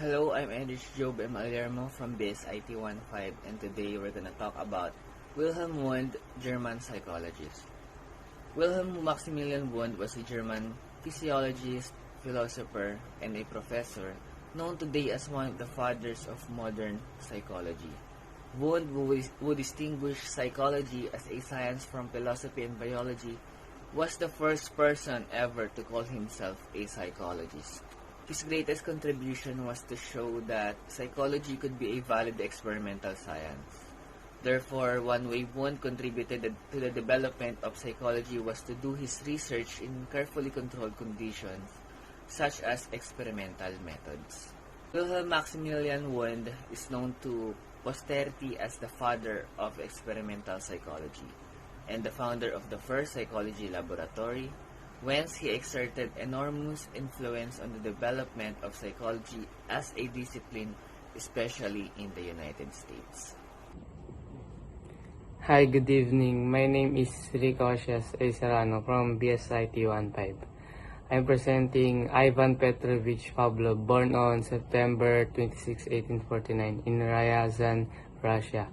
Hello, I'm Ehnridge Aliermo from BSIT 15, and today we're gonna talk about Wilhelm Wundt, German psychologist. Wilhelm Maximilian Wundt was a German physiologist, philosopher, and a professor known today as one of the fathers of modern psychology. Wundt, who distinguished psychology as a science from philosophy and biology, was the first person ever to call himself a psychologist. His greatest contribution was to show that psychology could be a valid experimental science. Therefore, one way Wundt contributed to the development of psychology was to do his research in carefully controlled conditions, such as experimental methods. Wilhelm Maximilian Wundt is known to posterity as the father of experimental psychology and the founder of the first psychology laboratory, whence he exerted enormous influence on the development of psychology as a discipline, especially in the United States. Hi, good evening. My name is Rico, Osias, Serrano from BSIT 15. I'm presenting Ivan Petrovich Pavlov, born on September 26, 1849 in Ryazan, Russia.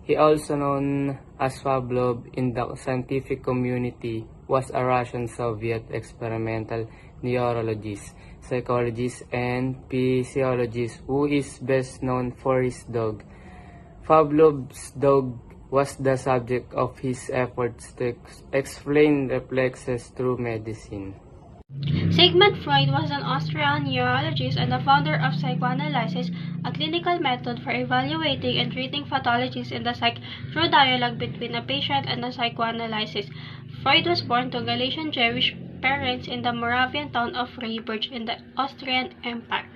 He, also known as Pavlov in the scientific community, was a Russian Soviet experimental neurologist, psychologist, and physiologist who is best known for his dog. Pavlov's dog was the subject of his efforts to explain reflexes through medicine. Sigmund Freud was an Austrian neurologist and the founder of psychoanalysis, a clinical method for evaluating and treating pathologies in the psyche through dialogue between a patient and a psychoanalyst. Freud was born to Galician Jewish parents in the Moravian town of Freiburg in the Austrian Empire.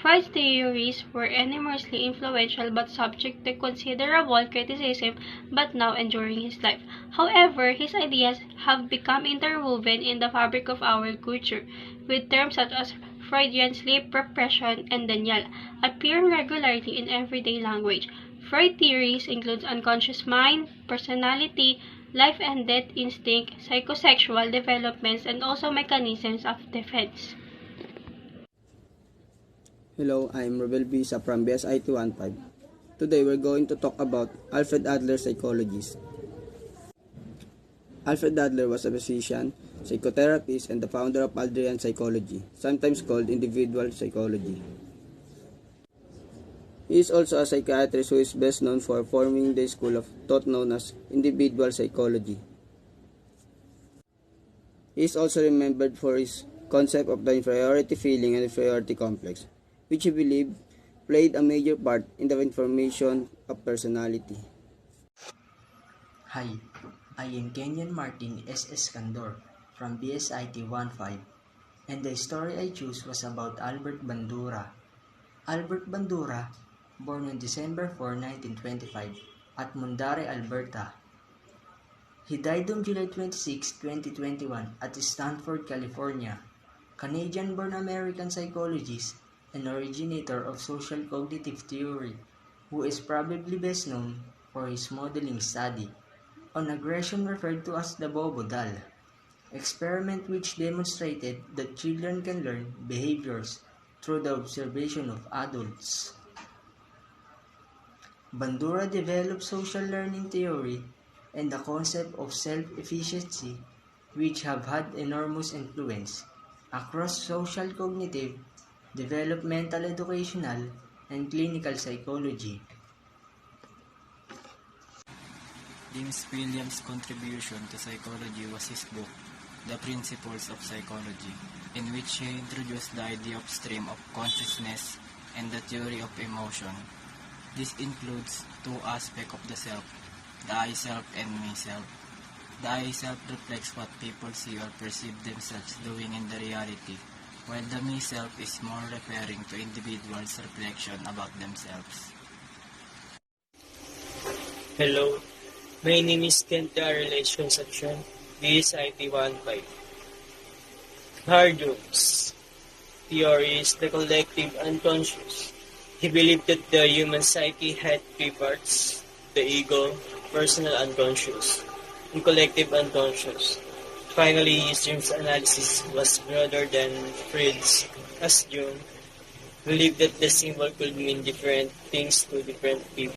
Freud's theories were enormously influential but subject to considerable criticism but now enduring his life. However, his ideas have become interwoven in the fabric of our culture, with terms such as Freudian sleep repression and denial appearing regularly in everyday language. Freud theories include unconscious mind, personality, life and death instinct, psychosexual developments, and also mechanisms of defense. Hello, I'm Robel Buiza from BSIT 15. Today we're going to talk about Alfred Adler, psychologist. Alfred Adler was a physician, psychotherapist, and the founder of Adlerian psychology, sometimes called individual psychology. He is also a psychiatrist who is best known for forming the school of thought known as individual psychology. He is also remembered for his concept of the inferiority feeling and inferiority complex, which he believed played a major part in the formation of personality. Hi, I am Kenyon Martin S. Escandor from BSIT 15, and the story I chose was about Albert Bandura. Albert Bandura, born on December 4, 1925, at Mundare, Alberta. He died on July 26, 2021 at Stanford, California. Canadian-born American psychologist and originator of social cognitive theory, who is probably best known for his modeling study on aggression referred to as the Bobo doll, experiment which demonstrated that children can learn behaviors through the observation of adults. Bandura developed social learning theory and the concept of self-efficacy, which have had enormous influence across social cognitive, developmental educational, and clinical psychology. James Williams' contribution to psychology was his book, The Principles of Psychology, in which he introduced the idea of stream of consciousness and the theory of emotion. This includes two aspects of the self, the I-self and me-self. The I-self reflects what people see or perceive themselves doing in the reality, while the me-self is more referring to individuals' reflection about themselves. Hello, my name is Darylle Concepcion, BSIT 15. Hardung's theory is the collective unconscious. He believed that the human psyche had three parts: the ego, personal unconscious, and collective unconscious. Finally, his dreams analysis was broader than Freud's, as Jung believed that the symbol could mean different things to different people.